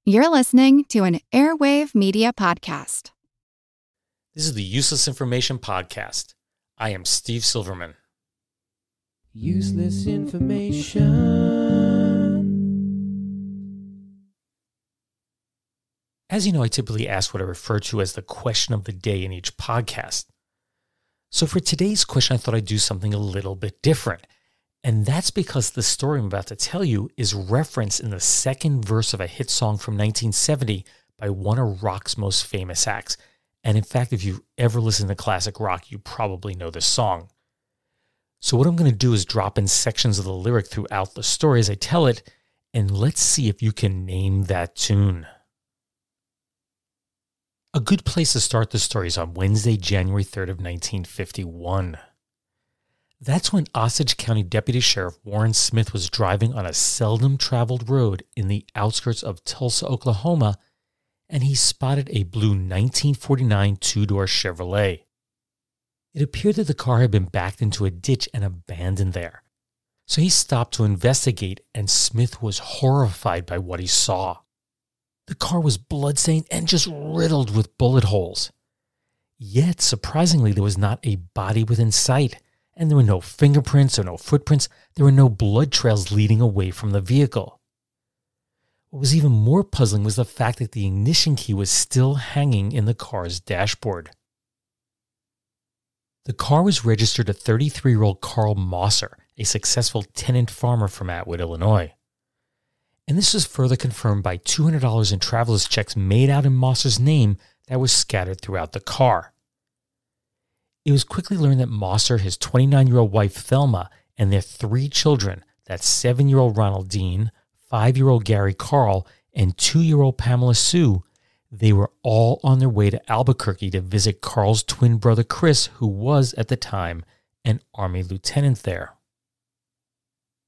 You're listening to an Airwave Media Podcast. This is the Useless Information Podcast. I am Steve Silverman. Useless information. As you know, I typically ask what I refer to as the question of the day in each podcast. So for today's question, I thought I'd do something a little bit different. And that's because the story I'm about to tell you is referenced in the second verse of a hit song from 1970 by one of rock's most famous acts. And in fact, if you've ever listened to classic rock, you probably know this song. So what I'm going to do is drop in sections of the lyric throughout the story as I tell it, and let's see if you can name that tune. A good place to start the story is on Wednesday, January 3rd of 1951. That's when Osage County Deputy Sheriff Warren Smith was driving on a seldom traveled road in the outskirts of Tulsa, Oklahoma, and he spotted a blue 1949 two-door Chevrolet. It appeared that the car had been backed into a ditch and abandoned there. So he stopped to investigate, and Smith was horrified by what he saw. The car was bloodstained and just riddled with bullet holes. Yet, surprisingly, there was not a body within sight. And there were no fingerprints or no footprints. There were no blood trails leading away from the vehicle. What was even more puzzling was the fact that the ignition key was still hanging in the car's dashboard. The car was registered to 33-year-old Carl Mosser, a successful tenant farmer from Atwood, Illinois. And this was further confirmed by $200 in traveler's checks made out in Mosser's name that were scattered throughout the car. It was quickly learned that Mosser, his 29-year-old wife Thelma, and their 3 children, that's 7-year-old Ronald Dean, 5-year-old Gary Carl, and 2-year-old Pamela Sue, they were all on their way to Albuquerque to visit Carl's twin brother Chris, who was, at the time, an Army lieutenant there.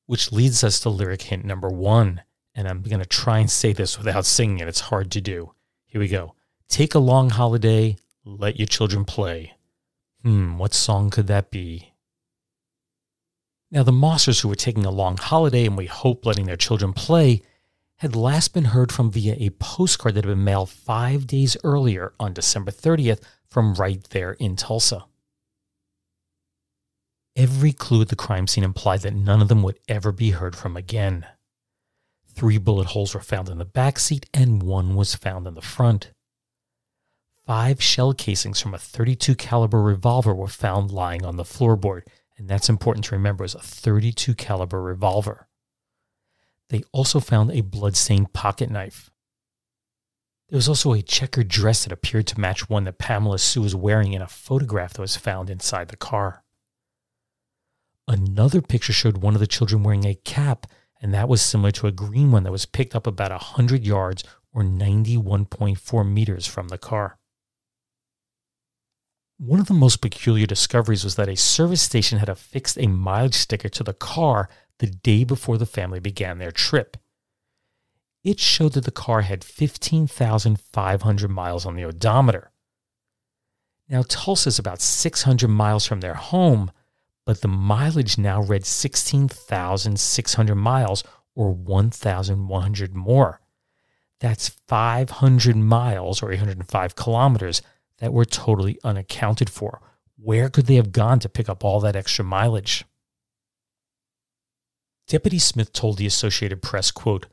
Which leads us to lyric hint number 1, and I'm going to try and say this without singing it. It's hard to do. Here we go. Take a long holiday, let your children play. What song could that be? Now, the Mossers, who were taking a long holiday and we hope letting their children play, had last been heard from via a postcard that had been mailed 5 days earlier on December 30th from right there in Tulsa. Every clue at the crime scene implied that none of them would ever be heard from again. 3 bullet holes were found in the back seat and 1 was found in the front. 5 shell casings from a .32 caliber revolver were found lying on the floorboard, and that's important to remember as a .32 caliber revolver. They also found a blood-stained pocket knife. There was also a checkered dress that appeared to match one that Pamela Sue was wearing in a photograph that was found inside the car. Another picture showed one of the children wearing a cap, and that was similar to a green one that was picked up about 100 yards or 91.4 meters from the car. One of the most peculiar discoveries was that a service station had affixed a mileage sticker to the car the day before the family began their trip. It showed that the car had 15,500 miles on the odometer. Now, Tulsa is about 600 miles from their home, but the mileage now read 16,600 miles or 1,100 more. That's 500 miles or 805 kilometers that were totally unaccounted for. Where could they have gone to pick up all that extra mileage? Deputy Smith told the Associated Press, quote,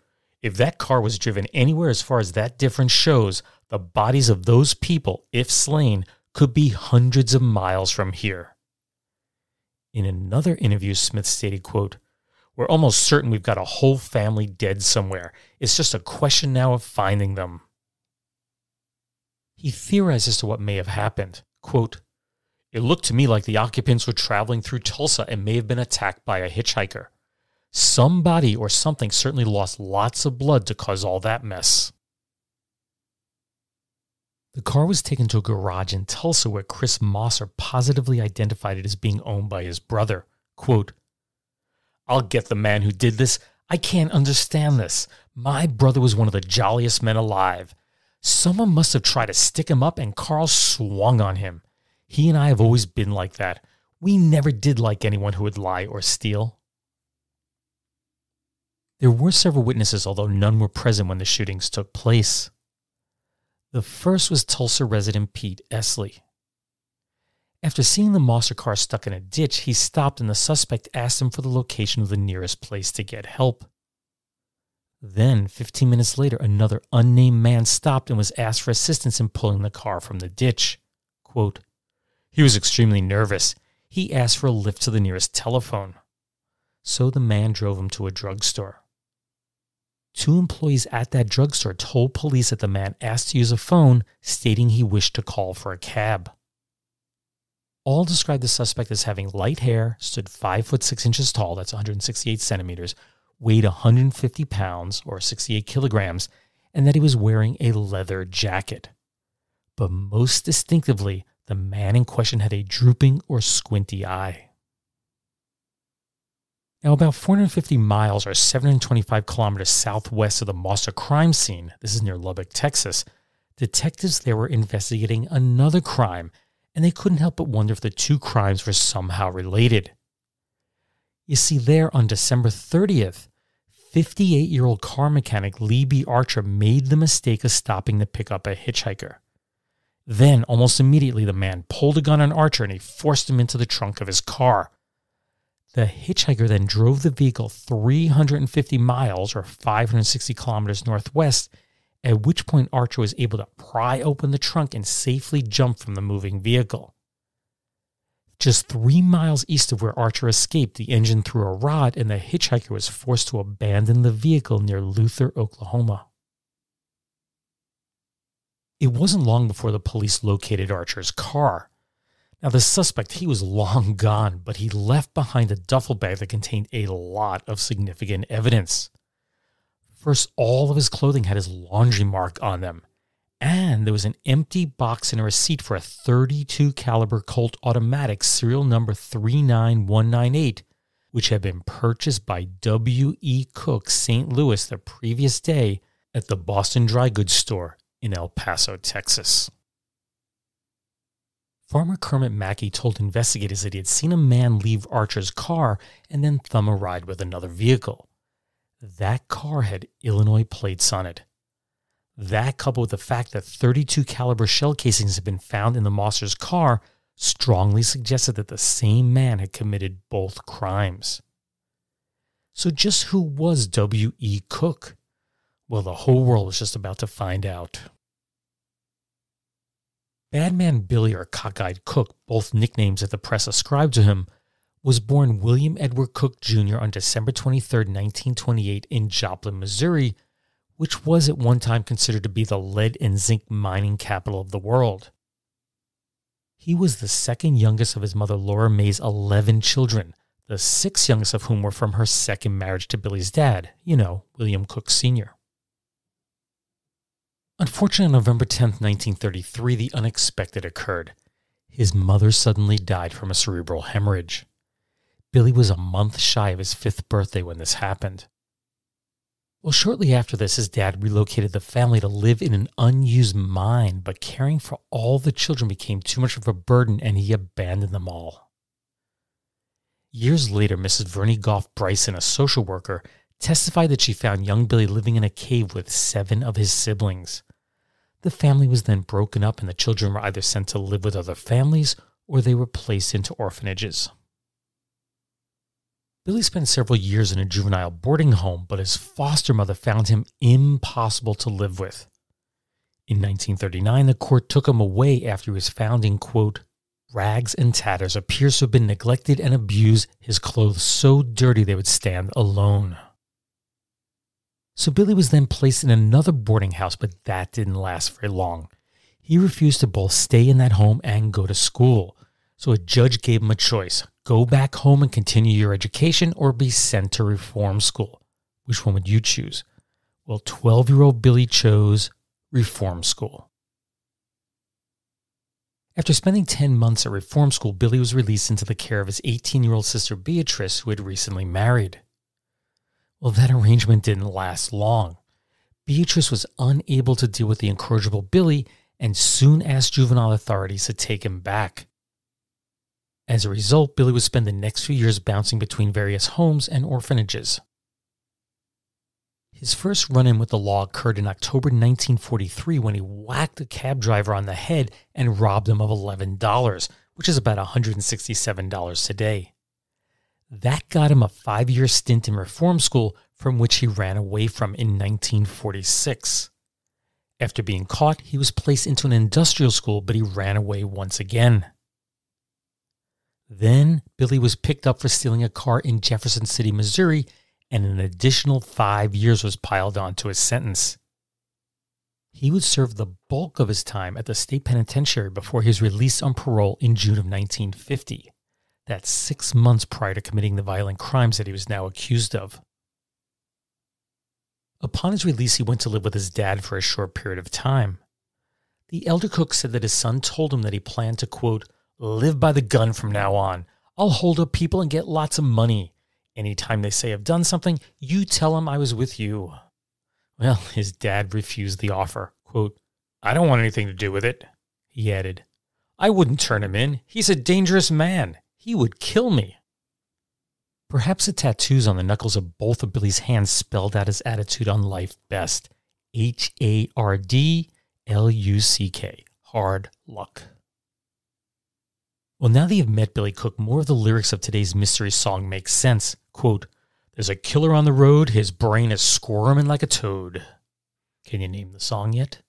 "If that car was driven anywhere as far as that difference shows, the bodies of those people, if slain, could be hundreds of miles from here." In another interview, Smith stated, quote, "We're almost certain we've got a whole family dead somewhere. It's just a question now of finding them." He theorized as to what may have happened. Quote, "It looked to me like the occupants were traveling through Tulsa and may have been attacked by a hitchhiker. Somebody or something certainly lost lots of blood to cause all that mess." The car was taken to a garage in Tulsa where Chris Mosser positively identified it as being owned by his brother. Quote, "I'll get the man who did this. I can't understand this. My brother was one of the jolliest men alive. Someone must have tried to stick him up and Carl swung on him. He and I have always been like that. We never did like anyone who would lie or steal." There were several witnesses, although none were present when the shootings took place. The first was Tulsa resident Pete Esley. After seeing the Mosser car stuck in a ditch, he stopped and the suspect asked him for the location of the nearest place to get help. Then, 15 minutes later, another unnamed man stopped and was asked for assistance in pulling the car from the ditch. Quote, "He was extremely nervous. He asked for a lift to the nearest telephone." So the man drove him to a drugstore. 2 employees at that drugstore told police that the man asked to use a phone, stating he wished to call for a cab. All described the suspect as having light hair, stood 5 foot 6 inches tall, that's 168 centimeters, weighed 150 pounds or 68 kilograms, and that he was wearing a leather jacket. But most distinctively, the man in question had a drooping or squinty eye. Now, about 450 miles or 725 kilometers southwest of the Mosser crime scene, this is near Lubbock, Texas, detectives there were investigating another crime, and they couldn't help but wonder if the 2 crimes were somehow related. You see, there on December 30th, 58-year-old car mechanic Lee B. Archer made the mistake of stopping to pick up a hitchhiker. Then, almost immediately, the man pulled a gun on Archer and he forced him into the trunk of his car. The hitchhiker then drove the vehicle 350 miles or 560 kilometers northwest, at which point Archer was able to pry open the trunk and safely jump from the moving vehicle. Just 3 miles east of where Archer escaped, the engine threw a rod and the hitchhiker was forced to abandon the vehicle near Luther, Oklahoma. It wasn't long before the police located Archer's car. Now, the suspect, he was long gone, but he left behind a duffel bag that contained a lot of significant evidence. First, all of his clothing had his laundry mark on them, and there was an empty box and a receipt for a .32 caliber Colt automatic serial number 39198, which had been purchased by W.E. Cook, St. Louis, the previous day at the Boston Dry Goods store in El Paso, Texas. Farmer Kermit Mackey told investigators that he had seen a man leave Archer's car and then thumb a ride with another vehicle. That car had Illinois plates on it. That, coupled with the fact that .32 caliber shell casings had been found in the Mosser's car, strongly suggested that the same man had committed both crimes. So just who was W.E. Cook? Well, the whole world was just about to find out. Badman Billy, or Cockeyed Cook, both nicknames that the press ascribed to him, was born William Edward Cook Jr. on December 23, 1928 in Joplin, Missouri, which was at one time considered to be the lead and zinc mining capital of the world. He was the second youngest of his mother Laura May's 11 children, the 6 youngest of whom were from her second marriage to Billy's dad, William Cook Sr. Unfortunately, on November 10, 1933, the unexpected occurred. His mother suddenly died from a cerebral hemorrhage. Billy was a month shy of his 5th birthday when this happened. Well, shortly after this, his dad relocated the family to live in an unused mine, but caring for all the children became too much of a burden and he abandoned them all. Years later, Mrs. Vernie Goff Bryson, a social worker, testified that she found young Billy living in a cave with 7 of his siblings. The family was then broken up and the children were either sent to live with other families or they were placed into orphanages. Billy spent several years in a juvenile boarding home, but his foster mother found him impossible to live with. In 1939, the court took him away after he was found in, quote, rags and tatters, appears to have been neglected and abused, his clothes so dirty they would stand alone. So Billy was then placed in another boarding house, but that didn't last very long. He refused to both stay in that home and go to school. So a judge gave him a choice: go back home and continue your education or be sent to reform school. Which one would you choose? Well, 12-year-old Billy chose reform school. After spending 10 months at reform school, Billy was released into the care of his 18-year-old sister Beatrice, who had recently married. Well, that arrangement didn't last long. Beatrice was unable to deal with the incorrigible Billy and soon asked juvenile authorities to take him back. As a result, Billy would spend the next few years bouncing between various homes and orphanages. His first run-in with the law occurred in October 1943 when he whacked a cab driver on the head and robbed him of $11, which is about $167 today. That got him a 5-year stint in reform school from which he ran away from in 1946. After being caught, he was placed into an industrial school, but he ran away once again. Then, Billy was picked up for stealing a car in Jefferson City, Missouri, and an additional 5 years was piled onto his sentence. He would serve the bulk of his time at the state penitentiary before he was released on parole in June of 1950. That's 6 months prior to committing the violent crimes that he was now accused of. Upon his release, he went to live with his dad for a short period of time. The elder Cook said that his son told him that he planned to, quote, live by the gun from now on. I'll hold up people and get lots of money. Anytime they say I've done something, you tell them I was with you. Well, his dad refused the offer. Quote, I don't want anything to do with it. He added, I wouldn't turn him in. He's a dangerous man. He would kill me. Perhaps the tattoos on the knuckles of both of Billy's hands spelled out his attitude on life best. HARDLUCK. Hard luck. Well, now that you've met Billy Cook, more of the lyrics of today's mystery song make sense. Quote, there's a killer on the road, his brain is squirming like a toad. Can you name the song yet?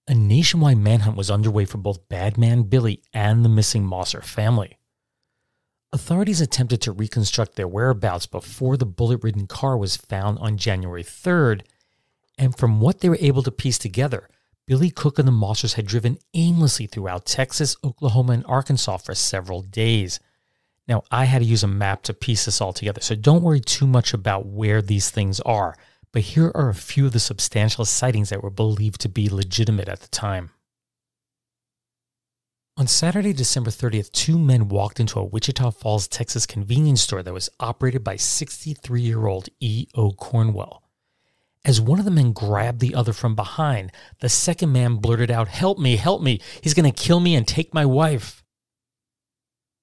A nationwide manhunt was underway for both Badman Billy and the missing Mosser family. Authorities attempted to reconstruct their whereabouts before the bullet-ridden car was found on January 3rd, and from what they were able to piece together, Billy Cook and the Mossers had driven aimlessly throughout Texas, Oklahoma, and Arkansas for several days. Now, I had to use a map to piece this all together, so don't worry too much about where these things are, but here are a few of the substantial sightings that were believed to be legitimate at the time. On Saturday, December 30th, 2 men walked into a Wichita Falls, Texas convenience store that was operated by 63-year-old E.O. Cornwell. As one of the men grabbed the other from behind, the second man blurted out, help me, he's going to kill me and take my wife.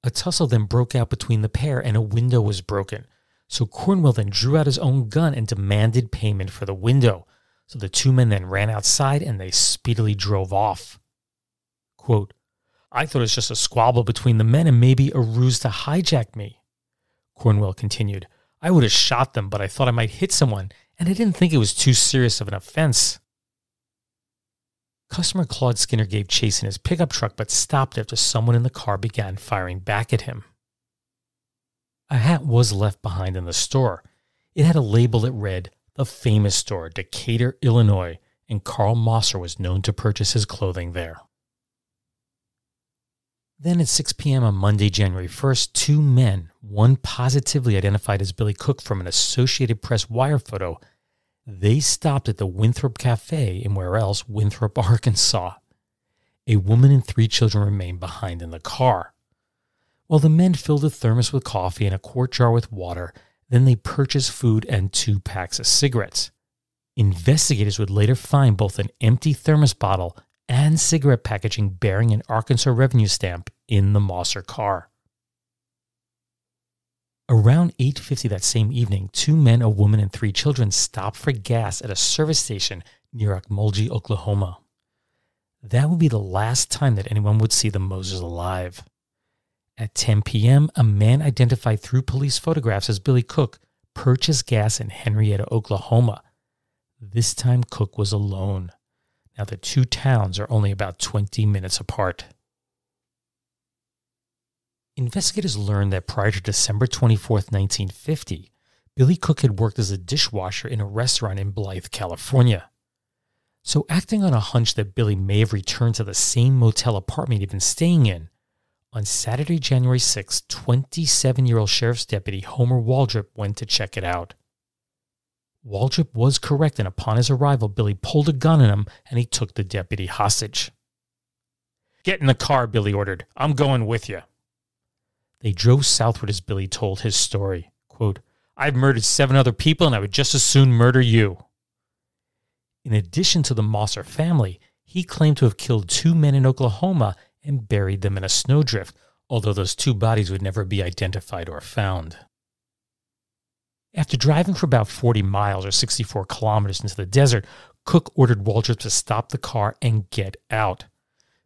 A tussle then broke out between the pair and a window was broken. So Cornwell then drew out his own gun and demanded payment for the window. So the 2 men then ran outside and they speedily drove off. Quote, I thought it was just a squabble between the men and maybe a ruse to hijack me. Cornwell continued, I would have shot them, but I thought I might hit someone, and I didn't think it was too serious of an offense. Customer Claude Skinner gave chase in his pickup truck but stopped after someone in the car began firing back at him. A hat was left behind in the store. It had a label that read, The Famous Store, Decatur, Illinois, and Carl Mosser was known to purchase his clothing there. Then at 6 p.m. on Monday, January 1st, 2 men, one positively identified as Billy Cook from an Associated Press wire photo, they stopped at the Winthrop Cafe in Winthrop, Arkansas. A woman and 3 children remained behind in the car. While the men filled a thermos with coffee and a quart jar with water, then they purchased food and 2 packs of cigarettes. Investigators would later find both an empty thermos bottle and cigarette packaging bearing an Arkansas revenue stamp in the Mosser car. Around 8:50 that same evening, 2 men, a woman, and 3 children stopped for gas at a service station near Okmulgee, Oklahoma. That would be the last time that anyone would see the Mosers alive. At 10 p.m., a man identified through police photographs as Billy Cook purchased gas in Henrietta, Oklahoma. This time, Cook was alone. Now, the 2 towns are only about 20 minutes apart. Investigators learned that prior to December 24, 1950, Billy Cook had worked as a dishwasher in a restaurant in Blythe, California. So acting on a hunch that Billy may have returned to the same motel apartment he'd been staying in, on Saturday, January 6, 27-year-old Sheriff's Deputy Homer Waldrop went to check it out. Waldrop was correct, and upon his arrival, Billy pulled a gun on him and he took the deputy hostage. Get in the car, Billy ordered. I'm going with you. They drove southward as Billy told his story. Quote, I've murdered 7 other people and I would just as soon murder you. In addition to the Mosser family, he claimed to have killed 2 men in Oklahoma and buried them in a snowdrift, although those 2 bodies would never be identified or found. After driving for about 40 miles or 64 kilometers into the desert, Cook ordered Waldrop to stop the car and get out.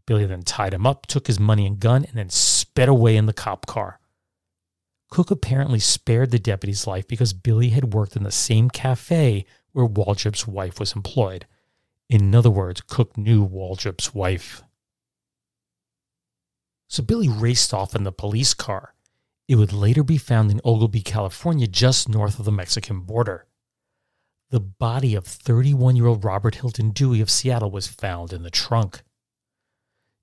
Billy then tied him up, took his money and gun, and then sped away in the cop car. Cook apparently spared the deputy's life because Billy had worked in the same cafe where Waldrop's wife was employed. In other words, Cook knew Waldrop's wife. So Billy raced off in the police car. It would later be found in Oglebay, California, just north of the Mexican border. The body of 31-year-old Robert Hilton Dewey of Seattle was found in the trunk.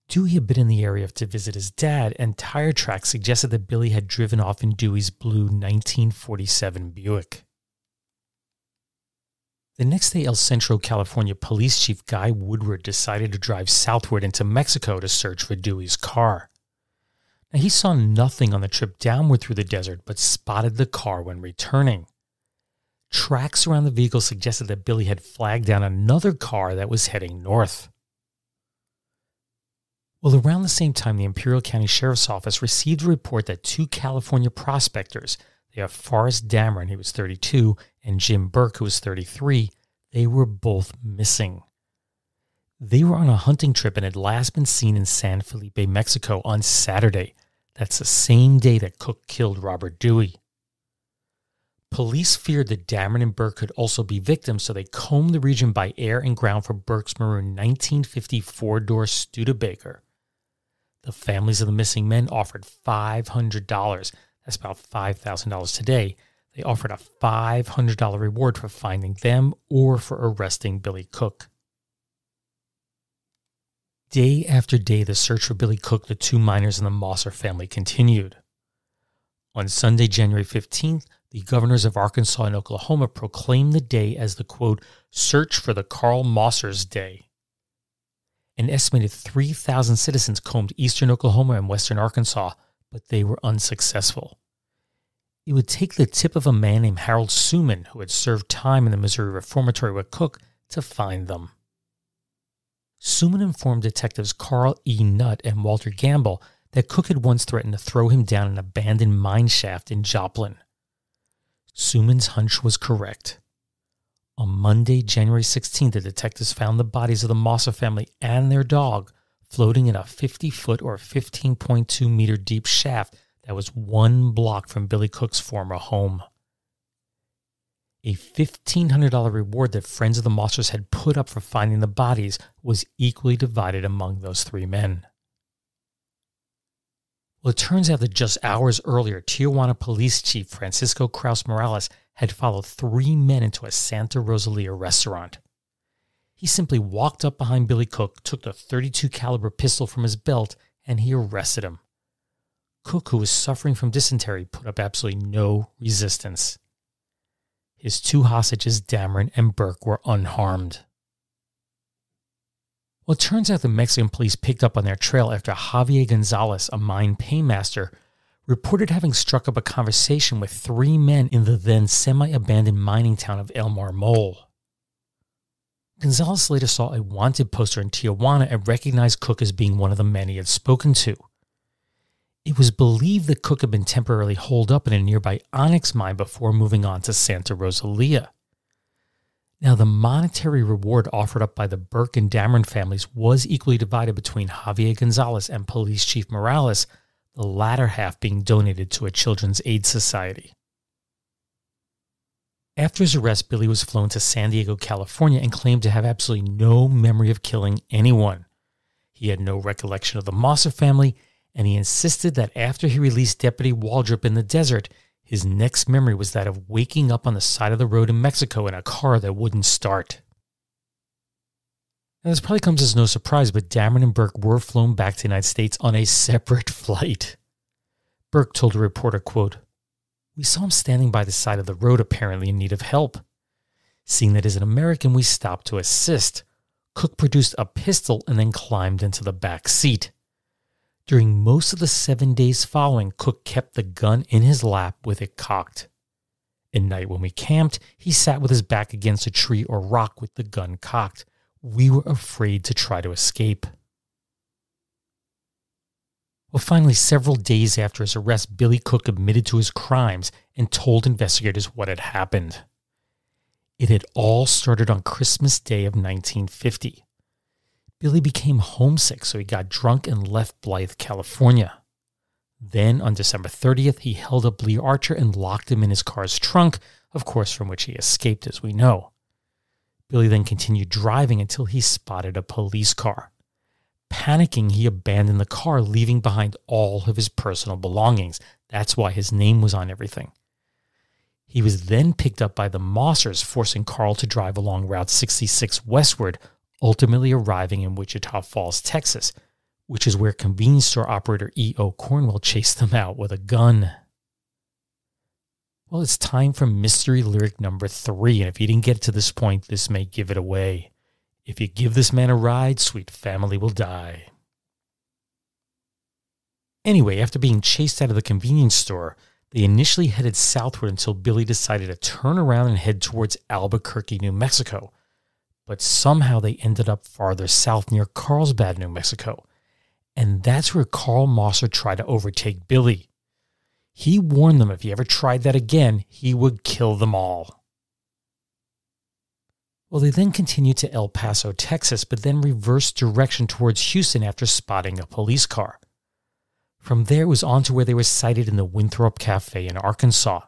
Dewey had been in the area to visit his dad, and tire tracks suggested that Billy had driven off in Dewey's blue 1947 Buick. The next day, El Centro, California Police Chief Guy Woodward decided to drive southward into Mexico to search for Dewey's car. Now, he saw nothing on the trip downward through the desert, but spotted the car when returning. Tracks around the vehicle suggested that Billy had flagged down another car that was heading north. Well, around the same time, the Imperial County Sheriff's Office received a report that two California prospectors, they are Forrest Dameron, he was 32, and Jim Burke, who was 33, they were both missing. They were on a hunting trip and had last been seen in San Felipe, Mexico on Saturday. That's the same day that Cook killed Robert Dewey. Police feared that Dameron and Burke could also be victims, so they combed the region by air and ground for Burke's maroon 1950 four-door Studebaker. The families of the missing men offered $500. That's about $5,000 today. They offered a $500 reward for finding them or for arresting Billy Cook. Day after day, the search for Billy Cook, the two miners, and the Mosser family continued. On Sunday, January 15th, the governors of Arkansas and Oklahoma proclaimed the day as the, quote, search for the Carl Mossers Day. An estimated 3,000 citizens combed eastern Oklahoma and western Arkansas, but they were unsuccessful. It would take the tip of a man named Harold Suman, who had served time in the Missouri Reformatory with Cook, to find them. Suman informed detectives Carl E. Nutt and Walter Gamble that Cook had once threatened to throw him down an abandoned mine shaft in Joplin. Suman's hunch was correct. On Monday, January 16th, the detectives found the bodies of the Mosser family and their dog floating in a 50-foot or 15.2-meter deep shaft that was 1 block from Billy Cook's former home. A $1,500 reward that friends of the Mossers had put up for finding the bodies was equally divided among those three men. Well, it turns out that just hours earlier, Tijuana Police Chief Francisco Kraus Morales had followed 3 men into a Santa Rosalia restaurant. He simply walked up behind Billy Cook, took the .32 caliber pistol from his belt, and he arrested him. Cook, who was suffering from dysentery, put up absolutely no resistance. His 2 hostages, Dameron and Burke, were unharmed. Well, it turns out the Mexican police picked up on their trail after Javier Gonzalez, a mine paymaster, reported having struck up a conversation with 3 men in the then semi-abandoned mining town of El Marmol. Gonzalez later saw a wanted poster in Tijuana and recognized Cook as being one of the men he had spoken to. It was believed that Cook had been temporarily holed up in a nearby onyx mine before moving on to Santa Rosalia. Now, the monetary reward offered up by the Burke and Dameron families was equally divided between Javier Gonzalez and Police Chief Morales, the latter half being donated to a children's aid society. After his arrest, Billy was flown to San Diego, California, and claimed to have absolutely no memory of killing anyone. He had no recollection of the Mosser family, and he insisted that after he released Deputy Waldrop in the desert, his next memory was that of waking up on the side of the road in Mexico in a car that wouldn't start. Now, this probably comes as no surprise, but Dameron and Burke were flown back to the United States on a separate flight. Burke told a reporter, quote, "We saw him standing by the side of the road, apparently in need of help. Seeing that as an American, we stopped to assist. Cook produced a pistol and then climbed into the back seat. During most of the 7 days following, Cook kept the gun in his lap with it cocked. At night when we camped, he sat with his back against a tree or rock with the gun cocked. We were afraid to try to escape." Well, finally, several days after his arrest, Billy Cook admitted to his crimes and told investigators what had happened. It had all started on Christmas Day of 1950. Billy became homesick, so he got drunk and left Blythe, California. Then, on December 30th, he held up Lee Archer and locked him in his car's trunk, of course from which he escaped, as we know. Billy then continued driving until he spotted a police car. Panicking, he abandoned the car, leaving behind all of his personal belongings. That's why his name was on everything. He was then picked up by the Mossers, forcing Carl to drive along Route 66 westward, ultimately arriving in Wichita Falls, Texas, which is where convenience store operator E.O. Cornwell chased them out with a gun. Well, it's time for mystery lyric number 3, and if you didn't get to this point, this may give it away. If you give this man a ride, sweet family will die. Anyway, after being chased out of the convenience store, they initially headed southward until Billy decided to turn around and head towards Albuquerque, New Mexico. But somehow they ended up farther south near Carlsbad, New Mexico. And that's where Carl Mosser tried to overtake Billy. He warned them if he ever tried that again, he would kill them all. Well, they then continued to El Paso, Texas, but then reversed direction towards Houston after spotting a police car. From there, it was on to where they were sighted in the Winthrop Cafe in Arkansas.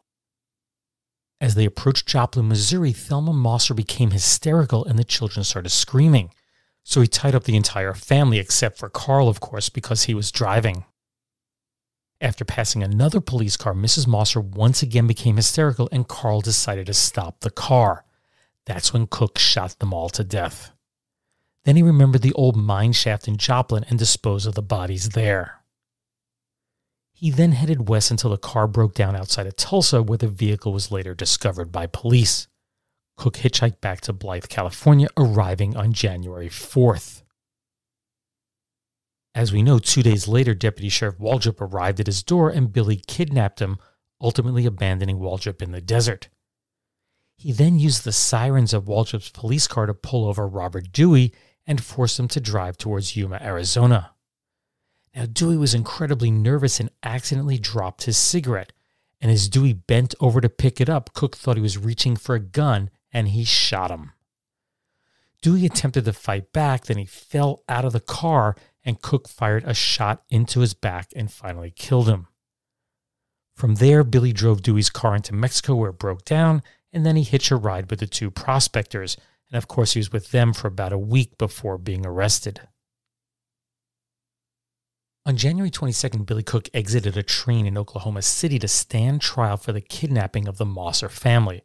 As they approached Joplin, Missouri, Thelma Mosser became hysterical and the children started screaming. So he tied up the entire family, except for Carl, of course, because he was driving. After passing another police car, Mrs. Mosser once again became hysterical and Carl decided to stop the car. That's when Cook shot them all to death. Then he remembered the old mine shaft in Joplin and disposed of the bodies there. He then headed west until the car broke down outside of Tulsa, where the vehicle was later discovered by police. Cook hitchhiked back to Blythe, California, arriving on January 4th. As we know, 2 days later, Deputy Sheriff Waldrop arrived at his door and Billy kidnapped him, ultimately abandoning Waldrop in the desert. He then used the sirens of Waldrop's police car to pull over Robert Dewey and force him to drive towards Yuma, Arizona. Now, Dewey was incredibly nervous and accidentally dropped his cigarette, and as Dewey bent over to pick it up, Cook thought he was reaching for a gun, and he shot him. Dewey attempted to fight back, then he fell out of the car, and Cook fired a shot into his back and finally killed him. From there, Billy drove Dewey's car into Mexico where it broke down, and then he hitched a ride with the two prospectors, and of course he was with them for about a week before being arrested. On January 22nd, Billy Cook exited a train in Oklahoma City to stand trial for the kidnapping of the Mosser family.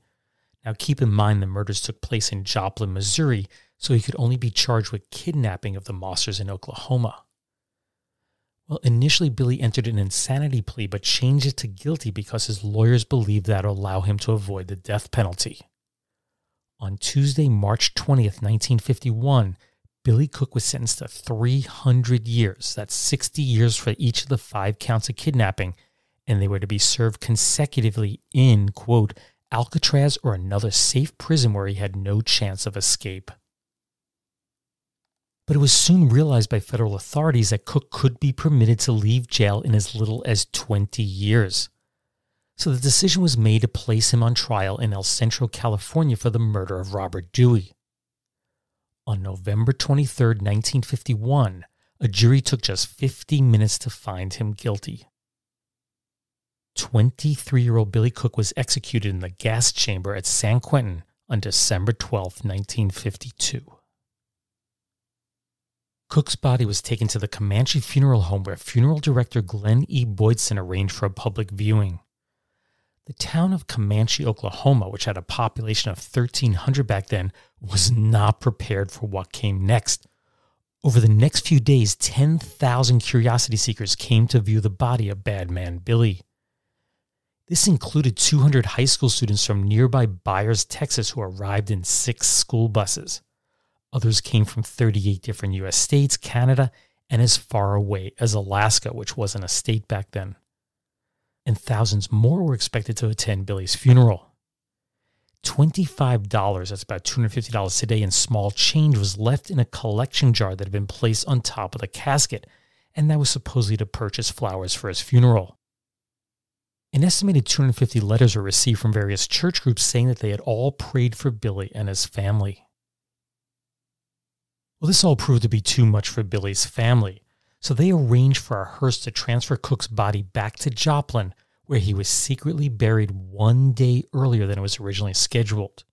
Now keep in mind the murders took place in Joplin, Missouri, so he could only be charged with kidnapping of the Mossers in Oklahoma. Well, initially Billy entered an insanity plea but changed it to guilty because his lawyers believed that would allow him to avoid the death penalty. On Tuesday, March 20th, 1951, Billy Cook was sentenced to 300 years. That's 60 years for each of the 5 counts of kidnapping, and they were to be served consecutively in, quote, Alcatraz or another safe prison where he had no chance of escape. But it was soon realized by federal authorities that Cook could be permitted to leave jail in as little as 20 years. So the decision was made to place him on trial in El Centro, California for the murder of Robert Dewey. On November 23, 1951, a jury took just 50 minutes to find him guilty. 23-year-old Billy Cook was executed in the gas chamber at San Quentin on December 12, 1952. Cook's body was taken to the Comanche Funeral Home where funeral director Glenn E. Boydson arranged for a public viewing. The town of Comanche, Oklahoma, which had a population of 1,300 back then, was not prepared for what came next. Over the next few days, 10,000 curiosity seekers came to view the body of Badman Billy. This included 200 high school students from nearby Byers, Texas, who arrived in 6 school buses. Others came from 38 different U.S. states, Canada, and as far away as Alaska, which wasn't a state back then. And thousands more were expected to attend Billy's funeral. $25, that's about $250 today, in small change was left in a collection jar that had been placed on top of the casket, and that was supposedly to purchase flowers for his funeral. An estimated 250 letters were received from various church groups saying that they had all prayed for Billy and his family. Well, this all proved to be too much for Billy's family, so they arranged for a hearse to transfer Cook's body back to Joplin, where he was secretly buried 1 day earlier than it was originally scheduled.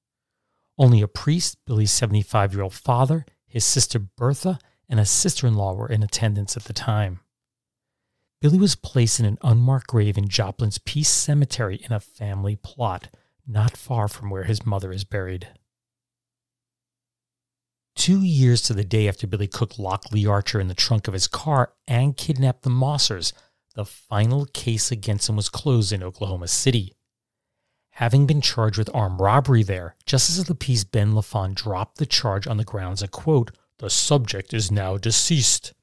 Only a priest, Billy's 75-year-old father, his sister Bertha, and a sister-in-law were in attendance at the time. Billy was placed in an unmarked grave in Joplin's Peace Cemetery in a family plot, not far from where his mother is buried. 2 years to the day after Billy Cook locked Lee Archer in the trunk of his car and kidnapped the Mossers, the final case against him was closed in Oklahoma City. Having been charged with armed robbery there, Justice of the Peace Ben LaFon dropped the charge on the grounds that, quote, "the subject is now deceased."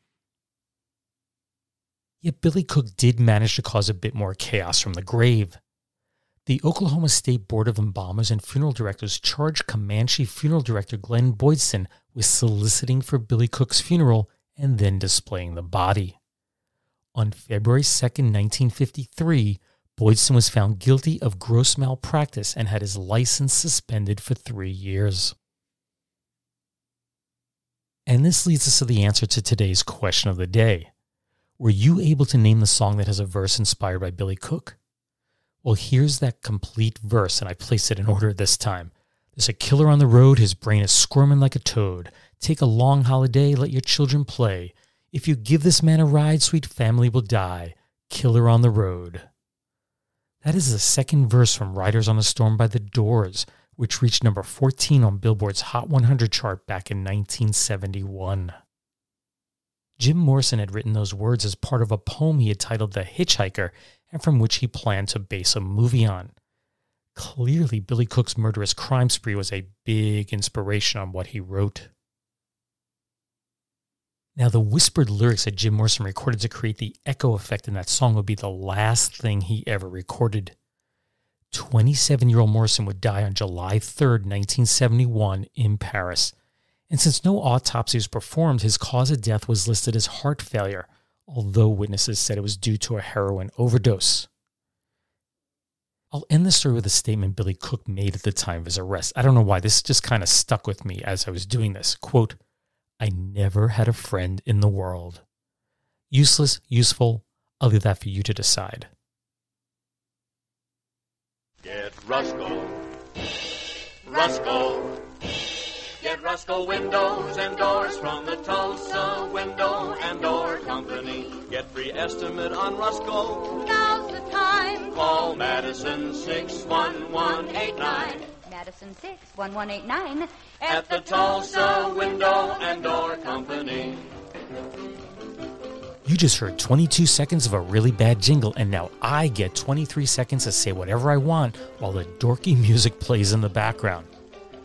Yet Billy Cook did manage to cause a bit more chaos from the grave. The Oklahoma State Board of Embalmers and Funeral Directors charged Comanche Funeral Director Glenn Boydson with soliciting for Billy Cook's funeral and then displaying the body. On February 2nd, 1953, Boydson was found guilty of gross malpractice and had his license suspended for 3 years. And this leads us to the answer to today's question of the day. Were you able to name the song that has a verse inspired by Billy Cook? Well, here's that complete verse, and I placed it in order this time. There's a killer on the road, his brain is squirming like a toad. Take a long holiday, let your children play. If you give this man a ride, sweet family will die. Killer on the road. That is the second verse from Riders on the Storm by The Doors, which reached number 14 on Billboard's Hot 100 chart back in 1971. Jim Morrison had written those words as part of a poem he had titled The Hitchhiker, and from which he planned to base a movie on. Clearly, Billy Cook's murderous crime spree was a big inspiration on what he wrote. Now, the whispered lyrics that Jim Morrison recorded to create the echo effect in that song would be the last thing he ever recorded. 27-year-old Morrison would die on July 3rd, 1971 in Paris. And since no autopsy was performed, his cause of death was listed as heart failure, although witnesses said it was due to a heroin overdose. I'll end the story with a statement Billy Cook made at the time of his arrest. I don't know why, this just kind of stuck with me as I was doing this. Quote, "I never had a friend in the world. Useless, useful, I'll leave that for you to decide." Get Rusco. Rusco. Get Rusco windows and doors from the Tulsa Window and Door Company. Get free estimate on Rusco. Now's the time. Call Madison 61189. Madison 61189. At the Tulsa Window and Door Company. You just heard 22 seconds of a really bad jingle, and now I get 23 seconds to say whatever I want while the dorky music plays in the background.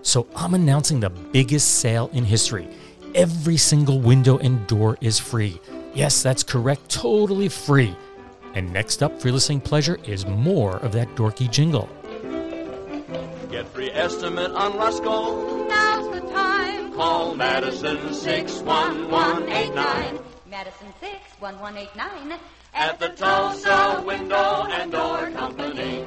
So I'm announcing the biggest sale in history. Every single window and door is free. Yes, that's correct, totally free. And next up for your listening pleasure is more of that dorky jingle. Get free estimate on Rusco. Now's the time. Call Madison 61189. Madison 61189. At the Tulsa Window and Door Company.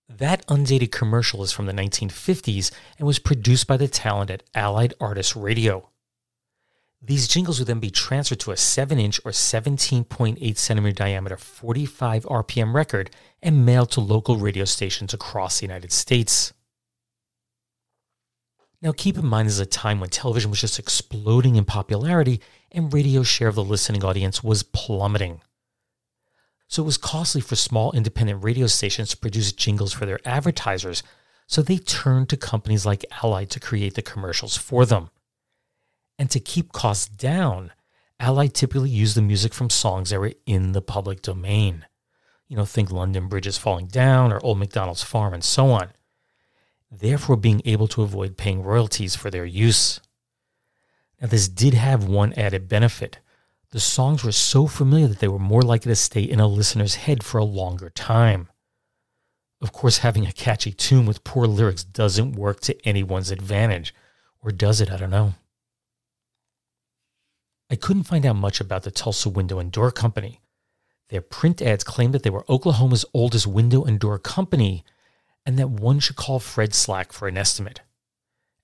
That undated commercial is from the 1950s and was produced by the talent at Allied Artists Radio. These jingles would then be transferred to a 7-inch or 17.8 centimeter diameter 45 RPM record and mailed to local radio stations across the United States. Now keep in mind this is a time when television was just exploding in popularity and radio's share of the listening audience was plummeting. So it was costly for small independent radio stations to produce jingles for their advertisers, so they turned to companies like Allied to create the commercials for them. And to keep costs down, Allied typically used the music from songs that were in the public domain. Think London Bridge is Falling Down or Old MacDonald's Farm and so on, therefore being able to avoid paying royalties for their use. Now this did have one added benefit. The songs were so familiar that they were more likely to stay in a listener's head for a longer time. Of course, having a catchy tune with poor lyrics doesn't work to anyone's advantage. Or does it? I don't know. I couldn't find out much about the Tulsa Window and Door Company. Their print ads claimed that they were Oklahoma's oldest window and door company and that one should call Fred Slack for an estimate.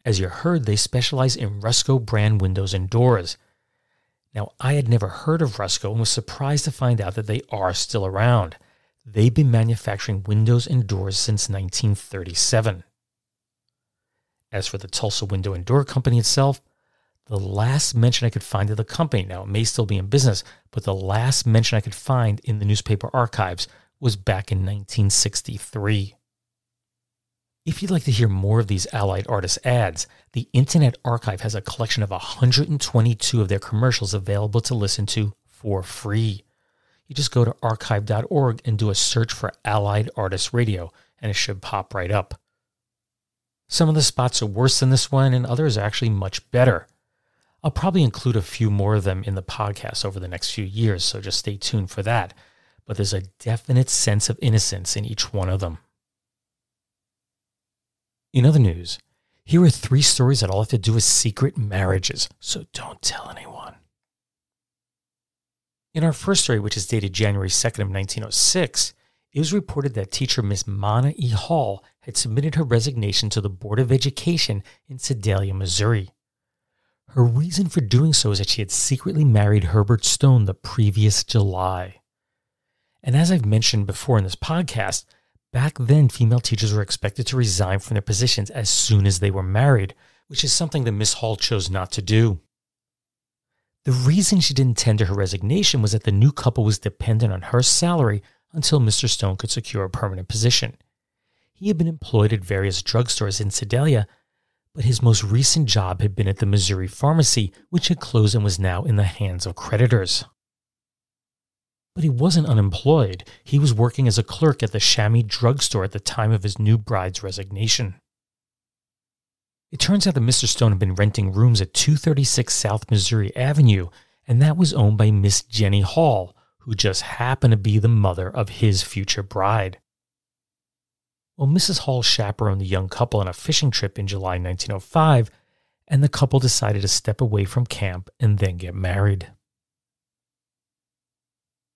As you heard, they specialize in Rusco brand windows and doors. Now, I had never heard of Rusco and was surprised to find out that they are still around. They've been manufacturing windows and doors since 1937. As for the Tulsa Window and Door Company itself, the last mention I could find of the company, now it may still be in business, but the last mention I could find in the newspaper archives was back in 1963. If you'd like to hear more of these Allied Artists ads, the Internet Archive has a collection of 122 of their commercials available to listen to for free. You just go to archive.org and do a search for Allied Artists Radio, and it should pop right up. Some of the spots are worse than this one, and others are actually much better. I'll probably include a few more of them in the podcast over the next few years, so just stay tuned for that. But there's a definite sense of innocence in each one of them. In other news, here are 3 stories that all have to do with secret marriages, so don't tell anyone. In our first story, which is dated January 2nd of 1906, it was reported that teacher Miss Mana E. Hall had submitted her resignation to the Board of Education in Sedalia, Missouri. Her reason for doing so is that she had secretly married Herbert Stone the previous July. And as I've mentioned before in this podcast, back then female teachers were expected to resign from their positions as soon as they were married, which is something that Miss Hall chose not to do. The reason she didn't tender her resignation was that the new couple was dependent on her salary until Mr. Stone could secure a permanent position. He had been employed at various drugstores in Sedalia, but his most recent job had been at the Missouri Pharmacy, which had closed and was now in the hands of creditors. But he wasn't unemployed. He was working as a clerk at the Chamois drugstore at the time of his new bride's resignation. It turns out that Mr. Stone had been renting rooms at 236 South Missouri Avenue, and that was owned by Miss Jenny Hall, who just happened to be the mother of his future bride. Well, Mrs. Hall chaperoned the young couple on a fishing trip in July 1905, and the couple decided to step away from camp and then get married.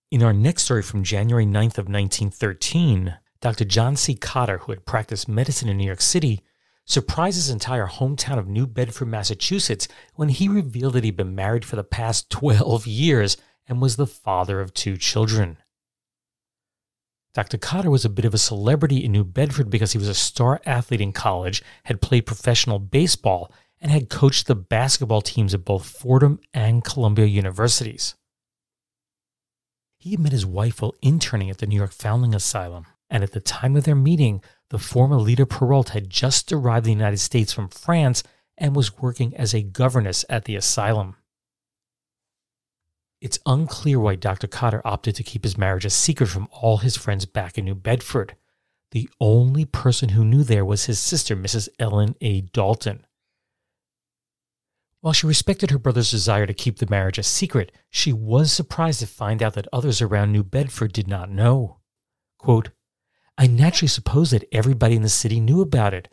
In our next story from January 9th of 1913, Dr. John C. Cotter, who had practiced medicine in New York City, surprised his entire hometown of New Bedford, Massachusetts, when he revealed that he'd been married for the past 12 years and was the father of 2 children. Dr. Cotter was a bit of a celebrity in New Bedford because he was a star athlete in college, had played professional baseball, and had coached the basketball teams at both Fordham and Columbia universities. He had met his wife while interning at the New York Foundling Asylum, and at the time of their meeting, the former leader Perrault had just arrived in the United States from France and was working as a governess at the asylum. It's unclear why Dr. Cotter opted to keep his marriage a secret from all his friends back in New Bedford. The only person who knew there was his sister, Mrs. Ellen A. Dalton. While she respected her brother's desire to keep the marriage a secret, she was surprised to find out that others around New Bedford did not know. Quote, "I naturally supposed that everybody in the city knew about it.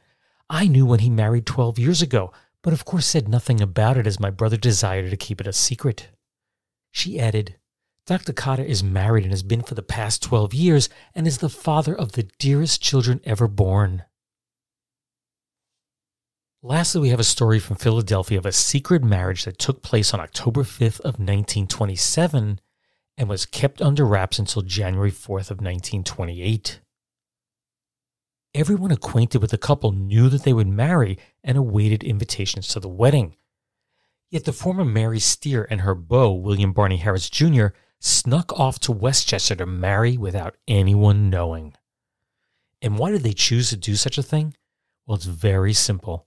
I knew when he married 12 years ago, but of course said nothing about it as my brother desired to keep it a secret." She added, "Dr. Cotter is married and has been for the past 12 years and is the father of the dearest children ever born." Lastly, we have a story from Philadelphia of a secret marriage that took place on October 5th of 1927 and was kept under wraps until January 4th of 1928. Everyone acquainted with the couple knew that they would marry and awaited invitations to the wedding. Yet the former Mary Steer and her beau, William Barney Harris Jr., snuck off to Westchester to marry without anyone knowing. And why did they choose to do such a thing? Well, it's very simple.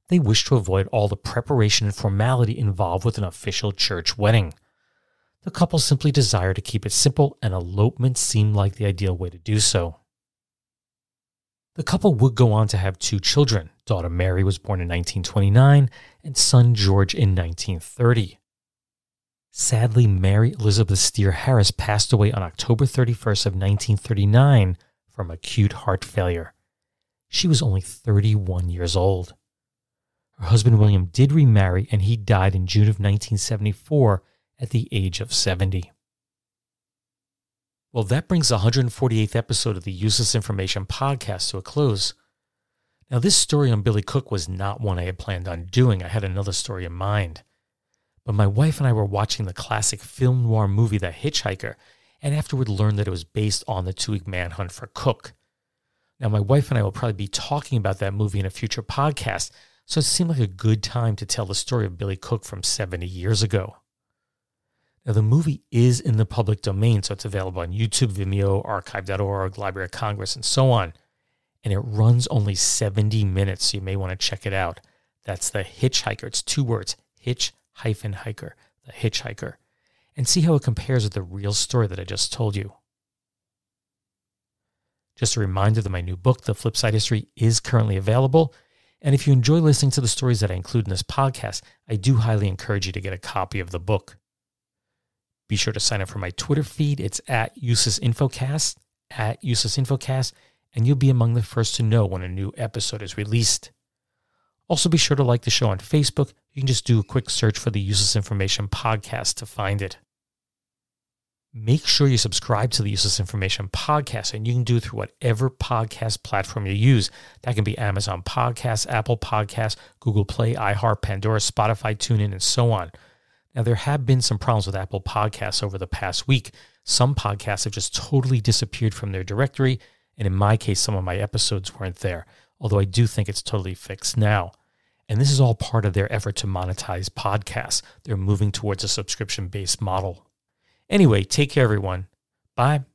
They wished to avoid all the preparation and formality involved with an official church wedding. The couple simply desired to keep it simple, and elopement seemed like the ideal way to do so. The couple would go on to have 2 children. Daughter Mary was born in 1929 and son George in 1930. Sadly, Mary Elizabeth Steer Harris passed away on October 31st of 1939 from acute heart failure. She was only 31 years old. Her husband William did remarry, and he died in June of 1974 at the age of 70. Well, that brings the 148th episode of the Useless Information podcast to a close. Now, this story on Billy Cook was not one I had planned on doing. I had another story in mind. But my wife and I were watching the classic film noir movie The Hitchhiker, and afterward learned that it was based on the 2-week manhunt for Cook. Now, my wife and I will probably be talking about that movie in a future podcast, so it seemed like a good time to tell the story of Billy Cook from 70 years ago. Now, the movie is in the public domain, so it's available on YouTube, Vimeo, archive.org, Library of Congress, and so on. And it runs only 70 minutes, so you may want to check it out. That's The Hitchhiker. It's 2 words, Hitch-Hiker, The Hitchhiker. And see how it compares with the real story that I just told you. Just a reminder that my new book, The Flipside History, is currently available. And if you enjoy listening to the stories that I include in this podcast, I do highly encourage you to get a copy of the book. Be sure to sign up for my Twitter feed. It's @UselessInfocast, @UselessInfocast, and you'll be among the first to know when a new episode is released. Also, be sure to like the show on Facebook. You can just do a quick search for the Useless Information podcast to find it. Make sure you subscribe to the Useless Information podcast, and you can do it through whatever podcast platform you use. That can be Amazon Podcasts, Apple Podcasts, Google Play, iHeart, Pandora, Spotify, TuneIn, and so on. Now, there have been some problems with Apple Podcasts over the past week. Some podcasts have just totally disappeared from their directory, and in my case, some of my episodes weren't there, although I do think it's totally fixed now. And this is all part of their effort to monetize podcasts. They're moving towards a subscription-based model. Anyway, take care, everyone. Bye.